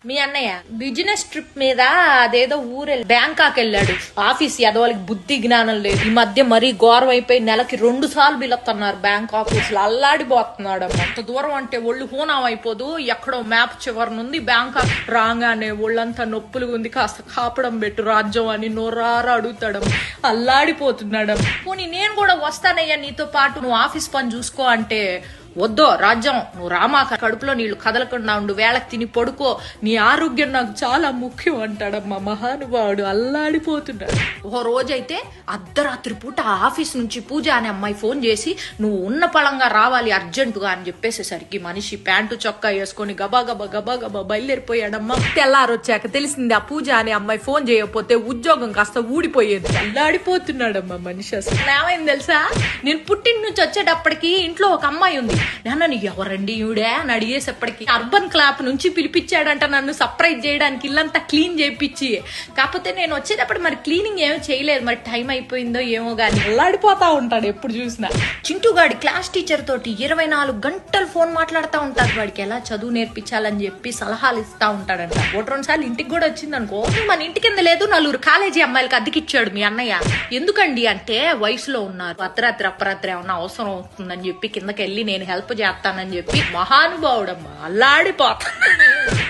మీ అన్నయ్య business trip మీద అదేదో ఊరెళ్ళి బ్యాంకాక్ వెళ్ళాడు. ఆఫీస్ ఎదవాళ్ళకి బుద్ధి జ్ఞానం లేదు. ఈ మధ్య మరీ ఘోరం అయిపోయి నెలకి 2 సార్లు బిలొస్తున్నారు బ్యాంక్ ఆఫీస్ లో. అల్లాడిపోతున్నాడు. అంత దూరం అంటే ఒళ్ళు హూనం అయిపోదు. ఎక్కడో మ్యాప్ చివరి నుండి బ్యాంకాక్ రాగానే ఒళ్ళంతా నొప్పులు ఉంది, కాస్త కాపడం పెట్టు రాజ్యం అని నోరారా అడుగుతాడు. అల్లాడిపోతున్నాడు. పోనీ నేను కూడా వస్తానయ్యా నీతో పాటు, నువ్వు ఆఫీస్ పని చూసుకో అంటే, వద్దో రాజ్యం నువ్వు రామాక, కడుపులో నీళ్లు కదలకుండా ఉండు, వేళకి తిని పడుకో, నీ ఆరోగ్యం నాకు చాలా ముఖ్యం అంటాడమ్మా మహానుభావుడు. అల్లాడిపోతున్నాడు. ఓ రోజైతే అర్ధరాత్రి పూట ఆఫీస్ నుంచి పూజ అనే అమ్మాయి ఫోన్ చేసి నువ్వు ఉన్న పళంగా రావాలి అర్జెంటుగా అని చెప్పేసేసరికి మనిషి ప్యాంటు చొక్కా వేసుకొని గబా గబా గబా గబా బయలుదేరిపోయాడమ్మా. తెల్లారొచ్చాక తెలిసింది ఆ పూజ అనే అమ్మాయి ఫోన్ చేయకపోతే ఉద్యోగం కాస్త ఊడిపోయేది. అల్లాడిపోతున్నాడమ్మా మనిషి. అసలు ఏమైంది తెలుసా, నేను పుట్టిన నుంచి వచ్చేటప్పటికి ఇంట్లో ఒక అమ్మాయి ఉంది. నన్ను ఎవరండి ఈవిడే అని అడిగేసేప్పటికి అర్బన్ క్లాప్ నుంచి పిలిపించాడంట నన్ను సర్ప్రైజ్ చేయడానికి, ఇల్లంతా క్లీన్ చేయించి. కాకపోతే నేను వచ్చేటప్పుడు మరి క్లీనింగ్ ఏమీ చేయలేదు, మరి టైం అయిపోయిందో ఏమో గానీ అల్లాడిపోతా ఉంటాడు ఎప్పుడు చూసినా. చింటూగాడి క్లాస్ టీచర్ తోటి 24 గంటలు ఫోన్ మాట్లాడుతూ ఉంటాడు. వాడికి ఎలా చదువు నేర్పించాలని చెప్పి సలహాలు ఇస్తా ఉంటాడంట. 1-2 సార్లు ఇంటికి కూడా వచ్చింది అనుకో. మన ఇంటి కింద లేదు 4 కాలేజీ అమ్మాయిలకి అద్దెకిచ్చాడు మీ అన్నయ్య. ఎందుకండి అంటే వయసులో ఉన్నారు, అర్ధరాత్రి ఏమన్నా అవసరం అవుతుందని చెప్పి కిందకి వెళ్ళి నేను హెల్ప్ చేస్తానని చెప్పి మహానుభావుడమ్మా. అల్లాడిపోతా.